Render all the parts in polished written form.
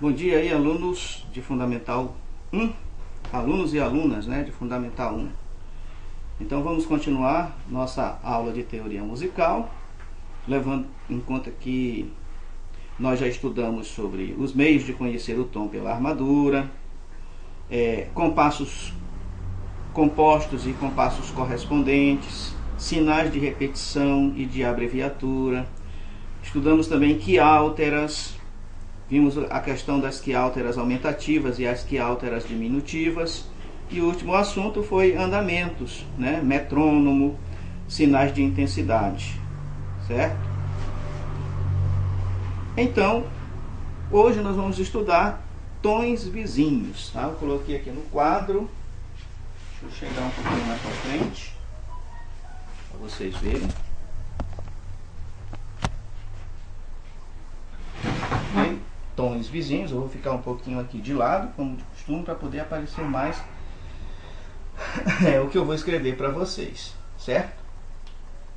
Bom dia aí, alunos de Fundamental 1, alunos e alunas, né, de Fundamental 1. Então vamos continuar nossa aula de teoria musical, levando em conta que nós já estudamos sobre os meios de conhecer o tom pela armadura, compassos compostos e compassos correspondentes, sinais de repetição e de abreviatura. Estudamos também quiálteras. Vimos a questão das quiálteras aumentativas e as quiálteras diminutivas. E o último assunto foi andamentos, né? Metrônomo, sinais de intensidade, certo? Então, hoje nós vamos estudar tons vizinhos, tá? Eu coloquei aqui no quadro. Deixa eu chegar um pouquinho mais para frente, para vocês verem. Okay? Tons vizinhos, eu vou ficar um pouquinho aqui de lado, como de costume, para poder aparecer mais o que eu vou escrever para vocês, certo?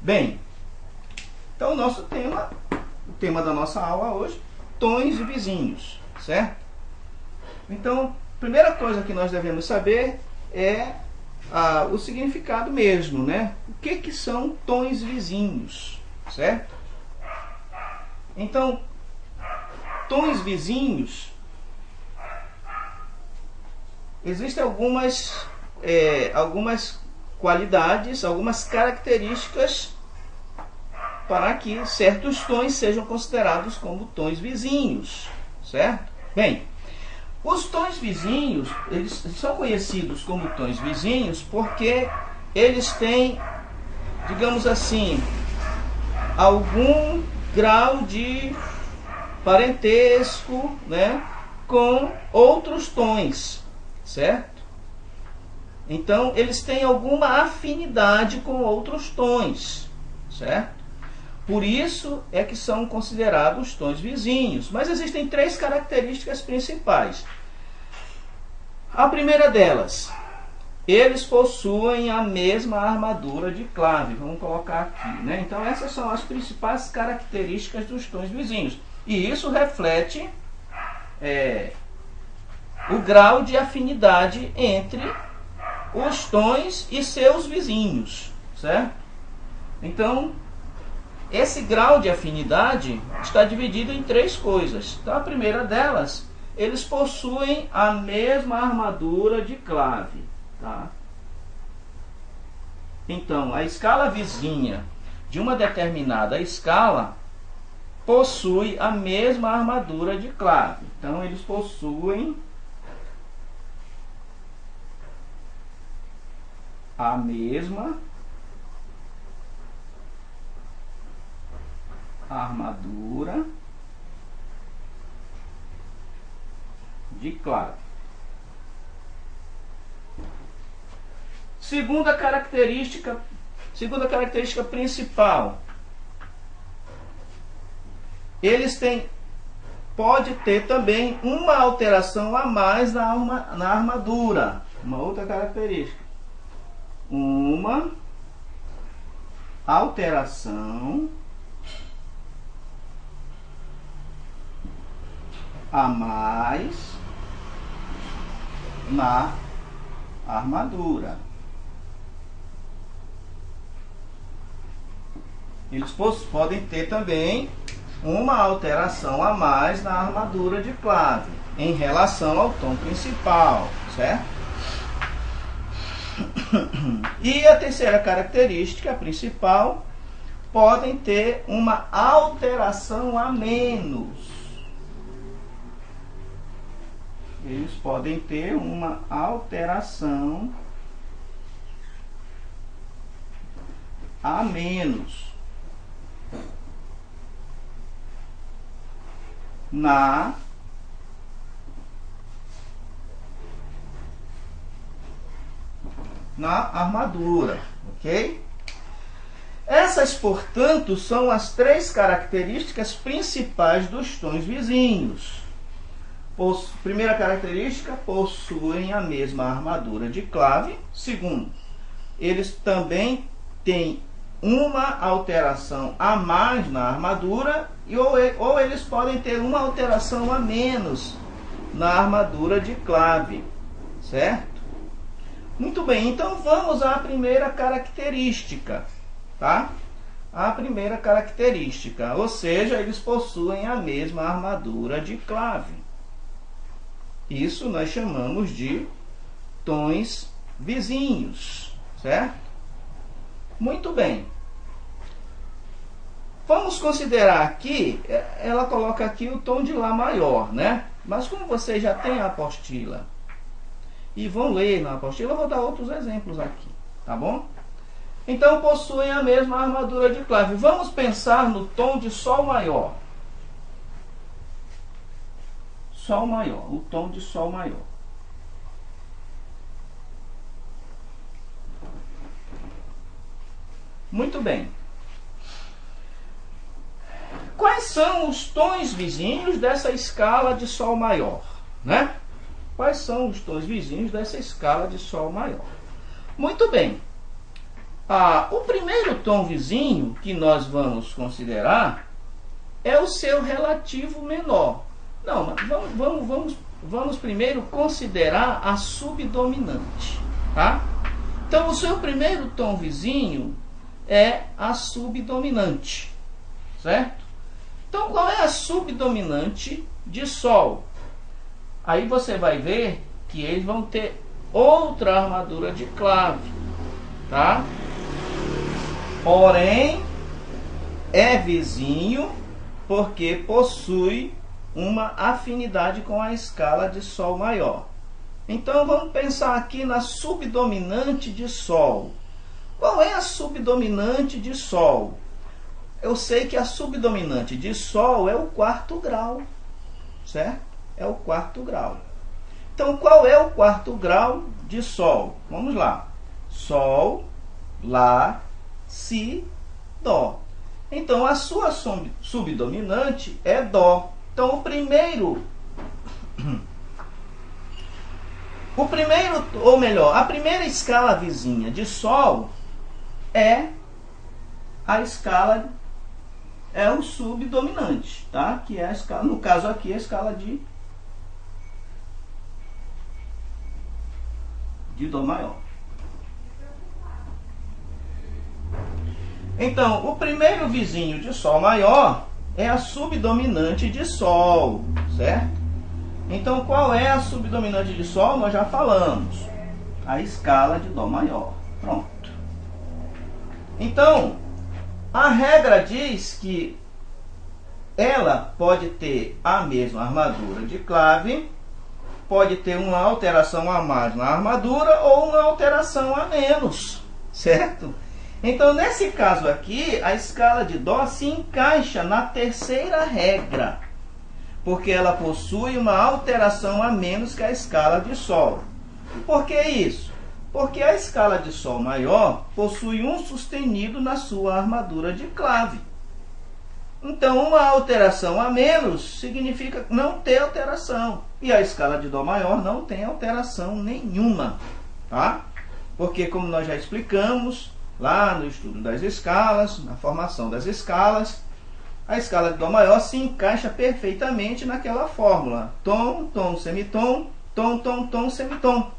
Bem, então o nosso tema, o tema da nossa aula hoje, tons vizinhos, certo? Então, a primeira coisa que nós devemos saber é o significado mesmo, né? O que são tons vizinhos, certo? Então, tons vizinhos, existem algumas qualidades, algumas características para que certos tons sejam considerados como tons vizinhos, certo? Bem, os tons vizinhos, eles são conhecidos como tons vizinhos porque eles têm, digamos assim, algum grau de parentesco, né, com outros tons, certo? Então, eles têm alguma afinidade com outros tons, certo? Por isso é que são considerados tons vizinhos. Mas existem três características principais. A primeira delas, eles possuem a mesma armadura de clave. Vamos colocar aqui, né? Então, essas são as principais características dos tons vizinhos. E isso reflete o grau de afinidade entre os tons e seus vizinhos, certo? Então, esse grau de afinidade está dividido em três coisas. Então, a primeira delas, eles possuem a mesma armadura de clave, tá? Então, a escala vizinha de uma determinada escala possui a mesma armadura de clave. Então, eles possuem a mesma armadura de clave. Segunda característica principal, eles pode ter também uma alteração a mais na armadura. Uma outra característica. Uma alteração a mais na armadura. Eles podem ter também uma alteração a mais na armadura de clave em relação ao tom principal, certo? E a terceira característica principal, podem ter uma alteração a menos. Eles podem ter uma alteração a menos na armadura, ok? Essas, portanto, são as três características principais dos tons vizinhos. Primeira característica, possuem a mesma armadura de clave. Segundo, eles também têm uma alteração a mais na armadura, ou eles podem ter uma alteração a menos na armadura de clave, certo? Muito bem, então vamos à primeira característica, tá? A primeira característica, ou seja, eles possuem a mesma armadura de clave. Isso nós chamamos de tons vizinhos, certo? Muito bem. Vamos considerar aqui, ela coloca aqui o tom de Lá maior, né? Mas como vocês já têm a apostila e vão ler na apostila, eu vou dar outros exemplos aqui, tá bom? Então possuem a mesma armadura de clave. Vamos pensar no tom de Sol maior. Sol maior, o tom de Sol maior. Muito bem. Quais são os tons vizinhos dessa escala de Sol maior, né? Quais são os tons vizinhos dessa escala de Sol maior? Muito bem. O primeiro tom vizinho que nós vamos considerar é o seu relativo menor. Não, mas vamos primeiro considerar a subdominante, tá? Então, o seu primeiro tom vizinho é a subdominante, certo? Então, qual é a subdominante de Sol? Aí você vai ver que eles vão ter outra armadura de clave, tá? Porém, é vizinho porque possui uma afinidade com a escala de Sol maior. Então, vamos pensar aqui na subdominante de Sol. Qual é a subdominante de Sol? Eu sei que a subdominante de Sol é o quarto grau, certo? É o quarto grau. Então, qual é o quarto grau de Sol? Vamos lá. Sol, Lá, Si, Dó. Então, a sua subdominante é Dó. Então, a primeira escala vizinha de Sol é a escala, é o subdominante, tá? Que é a escala, no caso aqui, a escala de Dó maior. Então, o primeiro vizinho de Sol maior é a subdominante de Sol, certo? Então, qual é a subdominante de Sol? Nós já falamos. A escala de Dó maior. Pronto. Então, a regra diz que ela pode ter a mesma armadura de clave, pode ter uma alteração a mais na armadura ou uma alteração a menos, certo? Então, nesse caso aqui, a escala de Dó se encaixa na terceira regra, porque ela possui uma alteração a menos que a escala de Sol. Por que isso? Porque a escala de Sol maior possui um sustenido na sua armadura de clave. Então, uma alteração a menos significa não ter alteração. E a escala de Dó maior não tem alteração nenhuma, tá? Porque, como nós já explicamos lá no estudo das escalas, na formação das escalas, a escala de Dó maior se encaixa perfeitamente naquela fórmula. Tom, tom, semitom, tom, tom, tom, semitom.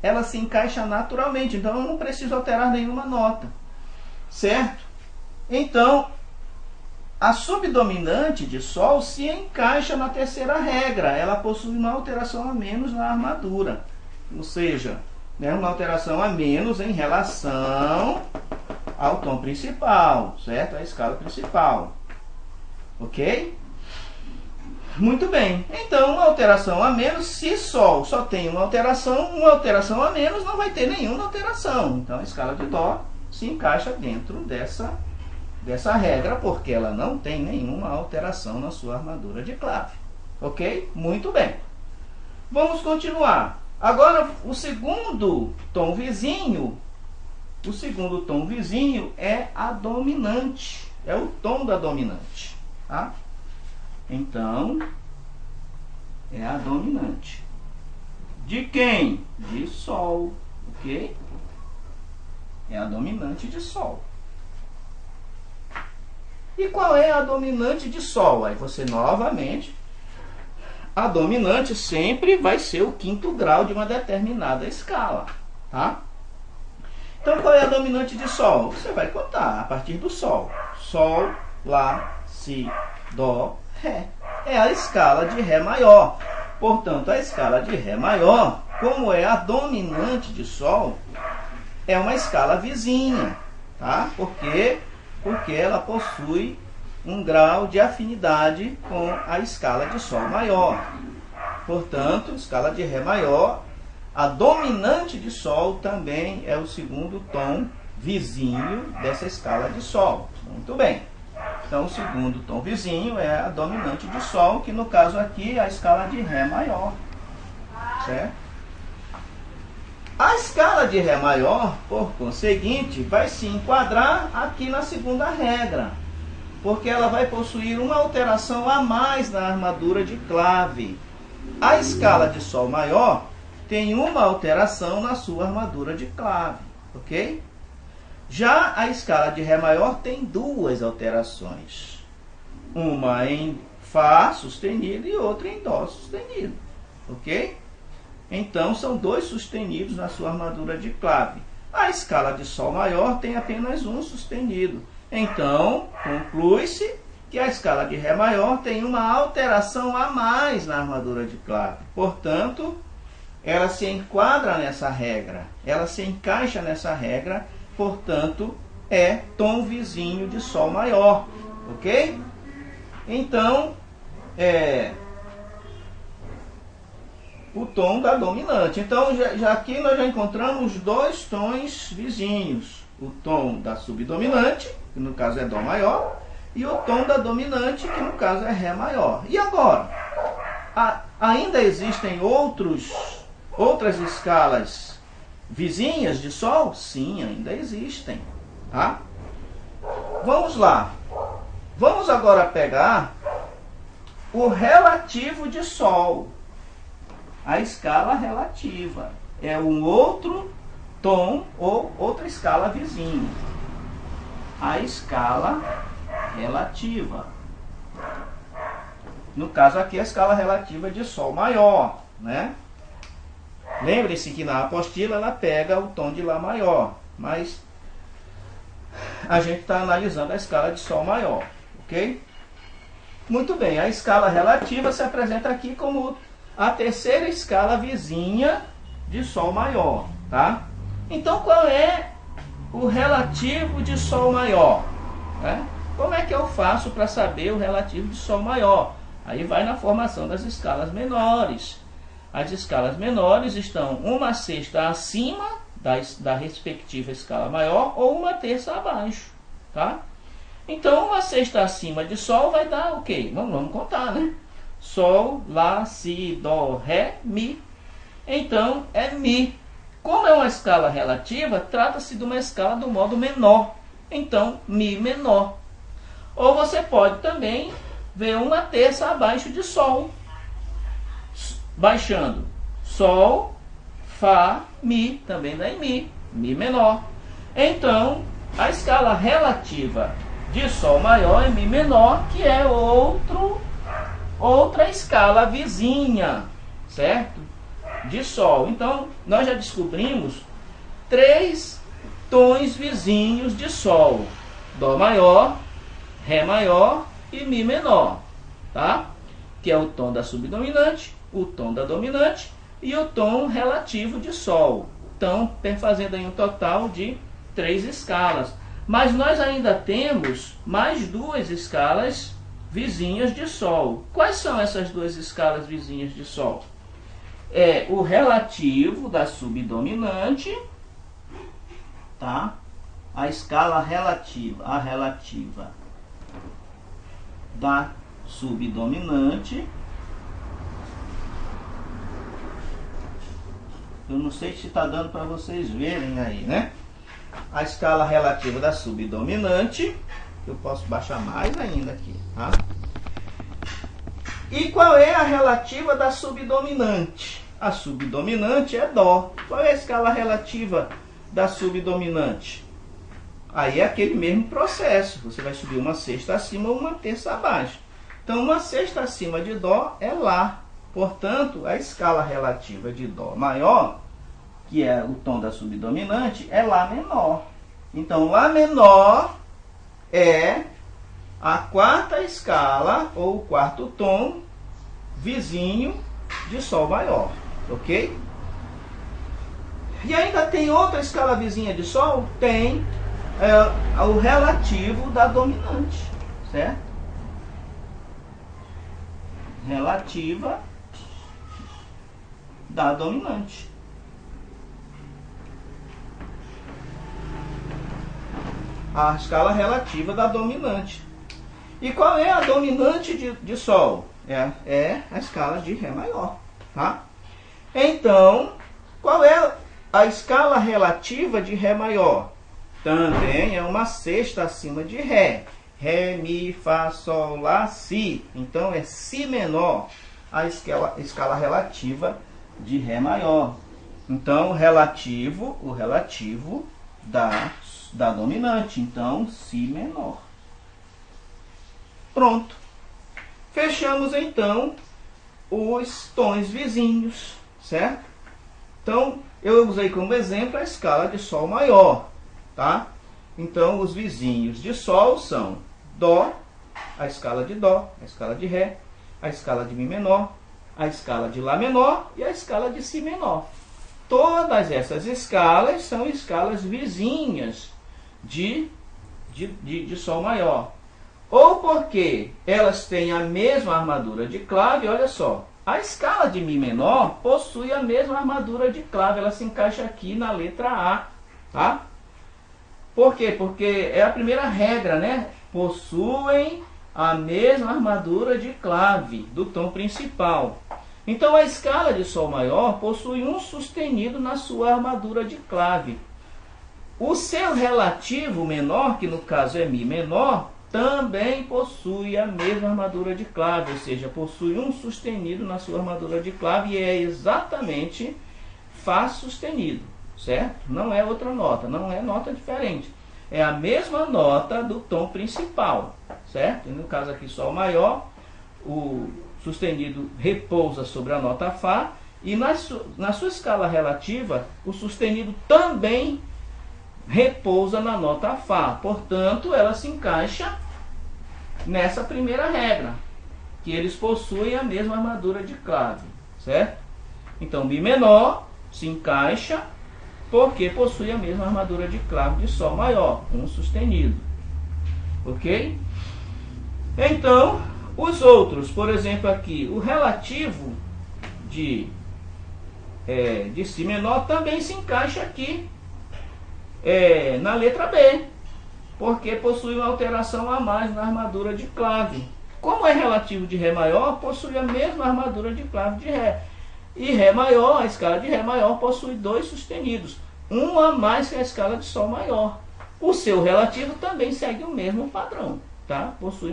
Ela se encaixa naturalmente, então eu não preciso alterar nenhuma nota, certo? Então, a subdominante de Sol se encaixa na terceira regra. Ela possui uma alteração a menos na armadura. Ou seja, né, uma alteração a menos em relação ao tom principal, certo? A escala principal. Ok? Muito bem. Então, uma alteração a menos, se Sol só tem uma alteração a menos não vai ter nenhuma alteração. Então, a escala de Dó se encaixa dentro dessa regra, porque ela não tem nenhuma alteração na sua armadura de clave. Ok? Muito bem. Vamos continuar. Agora, o segundo tom vizinho é a dominante. É o tom da dominante. Tá? Então, é a dominante. De quem? De Sol. Ok? É a dominante de Sol. E qual é a dominante de Sol? Aí você novamente a dominante sempre vai ser o quinto grau de uma determinada escala, tá? Então, qual é a dominante de Sol? Você vai contar a partir do Sol. Sol, Lá, Si, Dó, Ré. É a escala de Ré maior. Portanto, a escala de Ré maior, como é a dominante de Sol, é uma escala vizinha, tá? Porque ela possui um grau de afinidade com a escala de Sol maior. Portanto, escala de Ré maior, a dominante de Sol também é o segundo tom vizinho dessa escala de Sol. Muito bem. Então, o segundo tom vizinho é a dominante de Sol, que no caso aqui é a escala de Ré maior. Certo? A escala de Ré maior, por conseguinte, vai se enquadrar aqui na segunda regra, porque ela vai possuir uma alteração a mais na armadura de clave. A escala de Sol maior tem uma alteração na sua armadura de clave, ok? Já a escala de Ré maior tem duas alterações. Uma em Fá sustenido e outra em Dó sustenido, ok? Então, são dois sustenidos na sua armadura de clave. A escala de Sol maior tem apenas um sustenido. Então, conclui-se que a escala de Ré maior tem uma alteração a mais na armadura de clave. Portanto, ela se enquadra nessa regra, ela se encaixa nessa regra, portanto, é tom vizinho de Sol maior, ok? Então, o tom da dominante. Então, já aqui nós já encontramos dois tons vizinhos. O tom da subdominante, que no caso é Dó maior, e o tom da dominante, que no caso é Ré maior. E agora? Ainda existem outras escalas vizinhas de Sol? Sim, ainda existem. Tá? Vamos lá. Vamos agora pegar o relativo de Sol. A escala relativa é um outro tom ou outra escala vizinha. A escala relativa. No caso aqui, a escala relativa de Sol maior, né? Lembre-se que na apostila ela pega o tom de Lá maior, mas a gente está analisando a escala de Sol maior, ok? Muito bem, a escala relativa se apresenta aqui como a terceira escala vizinha de Sol maior, tá? Então, qual é o relativo de Sol maior? Né? Como é que eu faço para saber o relativo de Sol maior? Aí vai na formação das escalas menores. As escalas menores estão uma sexta acima da respectiva escala maior ou uma terça abaixo, tá? Então, uma sexta acima de Sol vai dar o quê? Vamos contar, né? Sol, Lá, Si, Dó, Ré, Mi. Então, é Mi. Como é uma escala relativa, trata-se de uma escala do modo menor. Então, Mi menor. Ou você pode também ver uma terça abaixo de Sol. Baixando Sol, Fá, Mi. Também dá em Mi. Mi menor. Então, a escala relativa de Sol maior é Mi menor, que é outra escala vizinha, certo? De Sol. Então, nós já descobrimos 3 tons vizinhos de Sol. Dó maior, Ré maior e Mi menor, tá? Que é o tom da subdominante, o tom da dominante e o tom relativo de Sol. Então, fazendo aí um total de 3 escalas. Mas nós ainda temos mais 2 escalas vizinhas de Sol. Quais são essas 2 escalas vizinhas de Sol? É o relativo da subdominante, tá? A escala relativa, da subdominante. Eu não sei se está dando para vocês verem aí, né? A escala relativa da subdominante. Eu posso baixar mais ainda aqui, tá? E qual é a relativa da subdominante? A subdominante é Dó. Qual é a escala relativa da subdominante? Aí é aquele mesmo processo. Você vai subir uma sexta acima ou uma terça abaixo. Então, uma sexta acima de Dó é Lá, Portanto, a escala relativa de Dó maior, que é o tom da subdominante, é Lá menor. Então, Lá menor é a quarta escala, ou o quarto tom, vizinho de Sol maior, ok? E ainda tem outra escala vizinha de Sol? Tem o relativo da dominante, certo? Relativa da dominante. A escala relativa da dominante. E qual é a dominante de Sol? É a escala de Ré maior, tá? Então, qual é a escala relativa de Ré maior? Também é uma sexta acima de Ré. Ré, Mi, Fá, Sol, Lá, Si. Então é Si menor, a escala relativa de Ré maior. Então o relativo da dominante. Então Si menor. Pronto. Fechamos então os tons vizinhos, certo? Então eu usei como exemplo a escala de Sol maior, tá? Então os vizinhos de Sol são Dó, a escala de Dó, a escala de Ré, a escala de Mi menor, a escala de Lá menor e a escala de Si menor. Todas essas escalas são escalas vizinhas de Sol maior. Ou porque elas têm a mesma armadura de clave, olha só. A escala de Mi menor possui a mesma armadura de clave, ela se encaixa aqui na letra A, tá? Por quê? Porque é a primeira regra, né? Possuem a mesma armadura de clave do tom principal. Então a escala de Sol maior possui um sustenido na sua armadura de clave. O seu relativo menor, que no caso é Mi menor, também possui a mesma armadura de clave, ou seja, possui um sustenido na sua armadura de clave e é exatamente Fá sustenido, certo? Não é outra nota, não é nota diferente. É a mesma nota do tom principal, certo? No caso aqui, Sol maior, o sustenido repousa sobre a nota Fá e na sua escala relativa, o sustenido também repousa na nota Fá. Portanto, ela se encaixa nessa primeira regra, que eles possuem a mesma armadura de clave, certo? Então, Mi menor se encaixa porque possui a mesma armadura de clave de Sol maior, um sustenido, ok? Então, os outros, por exemplo aqui, o relativo de Si menor também se encaixa aqui na letra B, porque possui uma alteração a mais na armadura de clave. Como é relativo de Ré maior, possui a mesma armadura de clave de Ré. E Ré maior, a escala de Ré maior possui dois sustenidos, um a mais que a escala de Sol maior. O seu relativo também segue o mesmo padrão, tá? Possui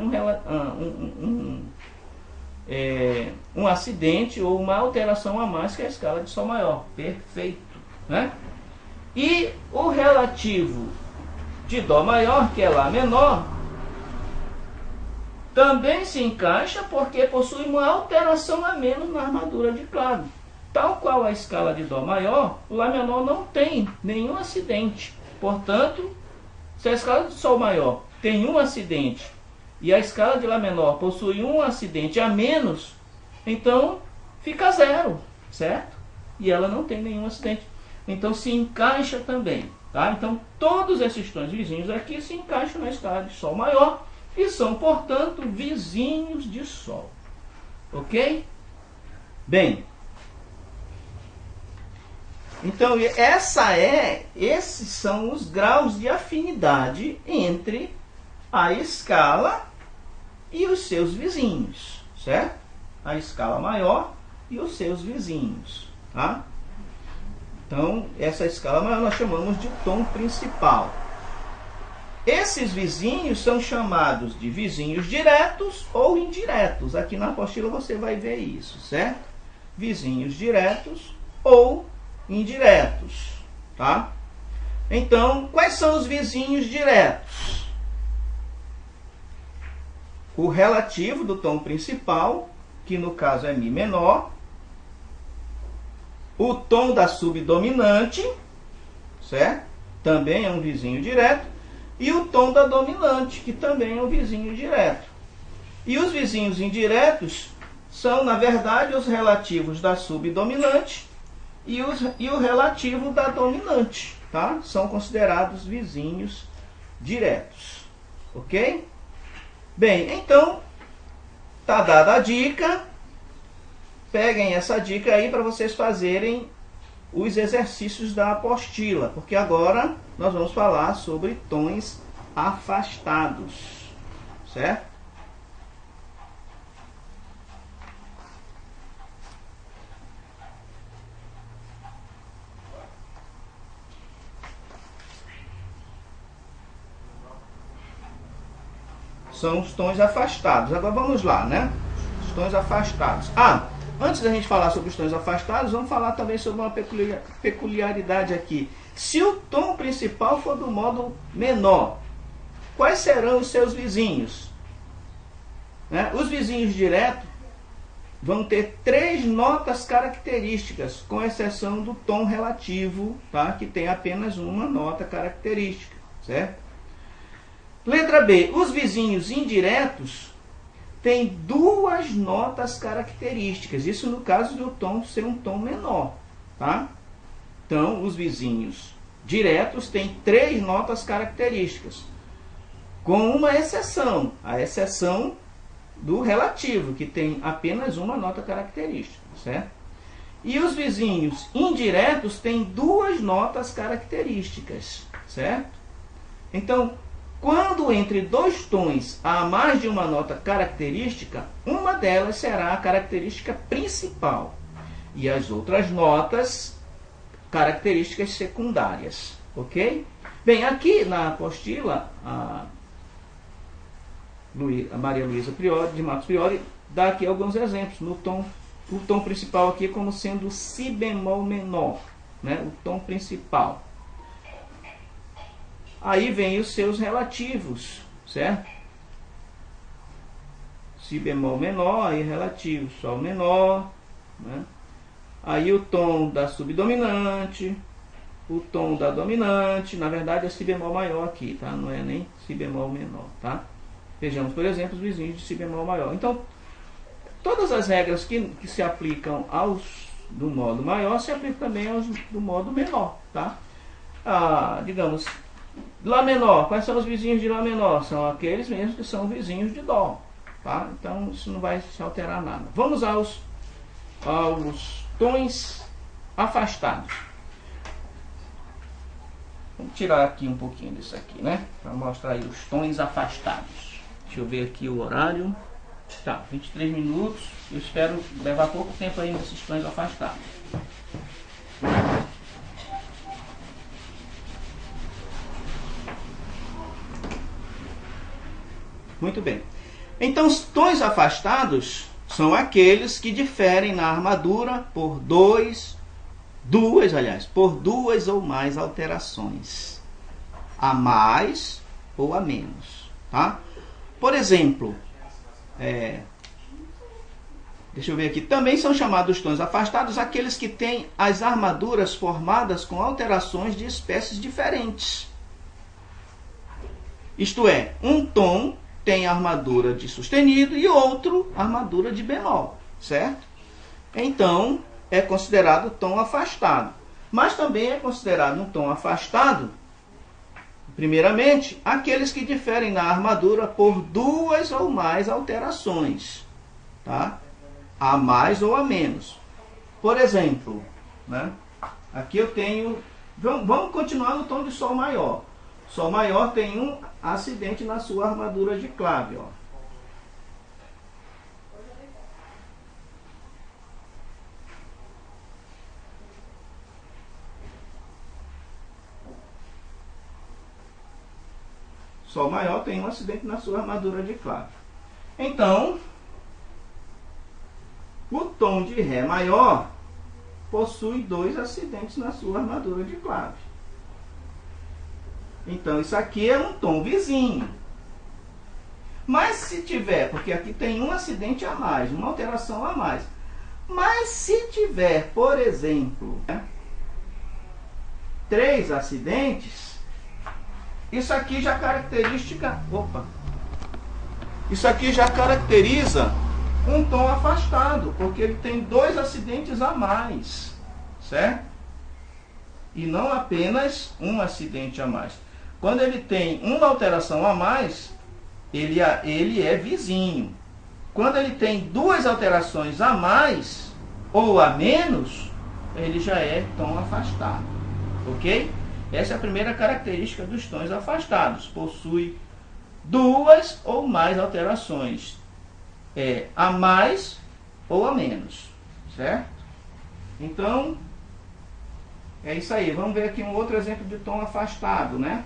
um acidente ou uma alteração a mais que a escala de Sol maior. Perfeito, né? E o relativo de Dó maior, que é Lá menor, também se encaixa porque possui uma alteração a menos na armadura de clave. Tal qual a escala de Dó maior, o Lá menor não tem nenhum acidente. Portanto, se a escala de Sol maior tem um acidente e a escala de Lá menor possui um acidente a menos, então fica zero, certo? E ela não tem nenhum acidente. Então se encaixa também, tá? Então todos esses tons vizinhos aqui se encaixam na escala de Sol maior e são, portanto, vizinhos de Sol, ok? Bem, então esses são os graus de afinidade entre a escala e os seus vizinhos, certo? A escala maior e os seus vizinhos, tá? Então, essa escala maior nós chamamos de tom principal. Esses vizinhos são chamados de vizinhos diretos ou indiretos. Aqui na apostila você vai ver isso, certo? Vizinhos diretos ou indiretos, tá? Então, quais são os vizinhos diretos? O relativo do tom principal, que no caso é Mi menor, o tom da subdominante, certo? Também é um vizinho direto, e o tom da dominante, que também é um vizinho direto. E os vizinhos indiretos são, na verdade, os relativos da subdominante e o relativo da dominante, tá? São considerados vizinhos diretos, ok? Bem, então, tá dada a dica. Peguem essa dica aí para vocês fazerem os exercícios da apostila, porque agora nós vamos falar sobre tons afastados, certo? São os tons afastados. Agora vamos lá, né? Os tons afastados. Antes da gente falar sobre os tons afastados, vamos falar também sobre uma peculiaridade aqui. Se o tom principal for do modo menor, quais serão os seus vizinhos? Né? Os vizinhos diretos vão ter 3 notas características, com exceção do tom relativo, tá? Que tem apenas uma nota característica, certo? Letra B. Os vizinhos indiretos têm 2 notas características. Isso no caso do tom ser um tom menor, tá? Então, os vizinhos diretos têm 3 notas características, com uma exceção, a exceção do relativo, que tem apenas uma nota característica, certo? E os vizinhos indiretos têm 2 notas características, certo? Então, quando entre 2 tons há mais de uma nota característica, uma delas será a característica principal e as outras notas características secundárias, ok? Bem, aqui na apostila, a Maria Luísa Priori, de Matos Priori, dá aqui alguns exemplos. O tom principal aqui como sendo si bemol menor, né? O tom principal. Aí vem os seus relativos, certo? Si bemol menor, aí relativo, sol menor, né? Aí o tom da subdominante, o tom da dominante, na verdade é si bemol maior aqui, tá? Não é nem si bemol menor, tá? Vejamos, por exemplo, os vizinhos de si bemol maior. Então, todas as regras que se aplicam aos do modo maior se aplicam também aos do modo menor, tá? Digamos, Lá menor, quais são os vizinhos de Lá menor? São aqueles mesmos que são vizinhos de Dó, tá? Então isso não vai se alterar nada. Vamos aos tons afastados. Vamos tirar aqui um pouquinho disso aqui, né? Para mostrar aí os tons afastados. Deixa eu ver aqui o horário. Tá, 23 minutos. Eu espero levar pouco tempo aí nesses tons afastados. Muito bem. Então, os tons afastados são aqueles que diferem na armadura por duas ou mais alterações. A mais ou a menos. Tá? Por exemplo, deixa eu ver aqui. Também são chamados tons afastados aqueles que têm as armaduras formadas com alterações de espécies diferentes. Isto é, um tom tem armadura de sustenido e outro armadura de bemol, certo? Então, é considerado tom afastado. Mas também é considerado um tom afastado, primeiramente, aqueles que diferem na armadura por duas ou mais alterações, tá? A mais ou a menos. Por exemplo, né? Aqui eu tenho... Vamos continuar no tom de Sol maior. Sol maior tem um acidente na sua armadura de clave, ó. Sol maior tem um acidente na sua armadura de clave. Então, o tom de Ré maior possui 2 acidentes na sua armadura de clave. Então, isso aqui é um tom vizinho. Mas se tiver, porque aqui tem um acidente a mais, uma alteração a mais. Mas se tiver, por exemplo, 3 acidentes, isso aqui já caracteriza um tom afastado, porque ele tem 2 acidentes a mais, certo? E não apenas um acidente a mais. Quando ele tem uma alteração a mais, ele é vizinho. Quando ele tem 2 alterações a mais ou a menos, ele já é tom afastado, ok? Essa é a primeira característica dos tons afastados. Possui 2 ou mais alterações, a mais ou a menos, certo? Então, é isso aí. Vamos ver aqui um outro exemplo de tom afastado, né?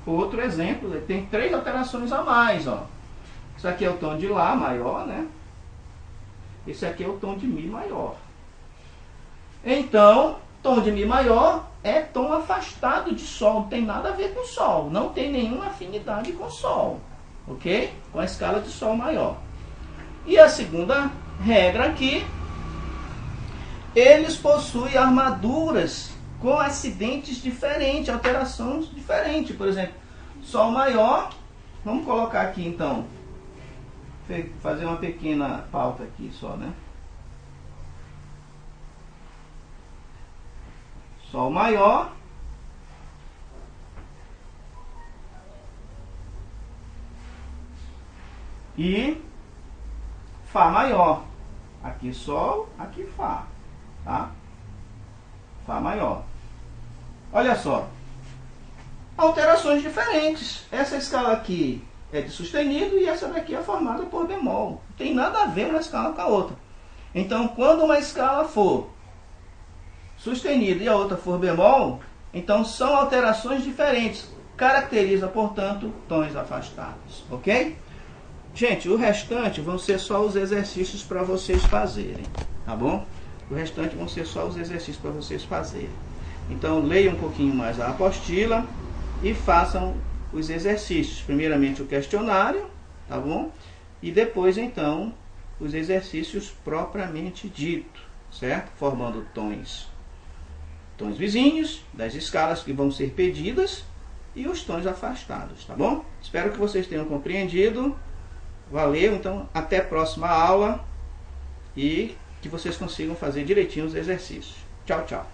Outro exemplo, tem 3 alterações a mais, ó. Isso aqui é o tom de Lá maior, né? Esse aqui é o tom de Mi maior. Então, tom de Mi maior é tom afastado de Sol, não tem nada a ver com Sol, não tem nenhuma afinidade com Sol, ok? Com a escala de Sol maior. E a segunda regra aqui, eles possuem armaduras com acidentes diferentes, alterações diferentes. Por exemplo, Sol maior, vamos colocar aqui então, fazer uma pequena pauta aqui só, né? Sol maior, e Fá maior. Aqui Sol, aqui Fá, tá? Fá maior. Olha só, alterações diferentes. Essa escala aqui é de sustenido e essa daqui é formada por bemol. Não tem nada a ver uma escala com a outra. Então, quando uma escala for sustenida e a outra for bemol, então são alterações diferentes. Caracteriza, portanto, tons afastados, ok? Gente, o restante vão ser só os exercícios para vocês fazerem, tá bom? O restante vão ser só os exercícios para vocês fazerem. Então, leiam um pouquinho mais a apostila e façam os exercícios. Primeiramente o questionário, tá bom? E depois, então, os exercícios propriamente dito, certo? Formando tons vizinhos das escalas que vão ser pedidas e os tons afastados, tá bom? Espero que vocês tenham compreendido. Valeu, então até a próxima aula e que vocês consigam fazer direitinho os exercícios. Tchau, tchau.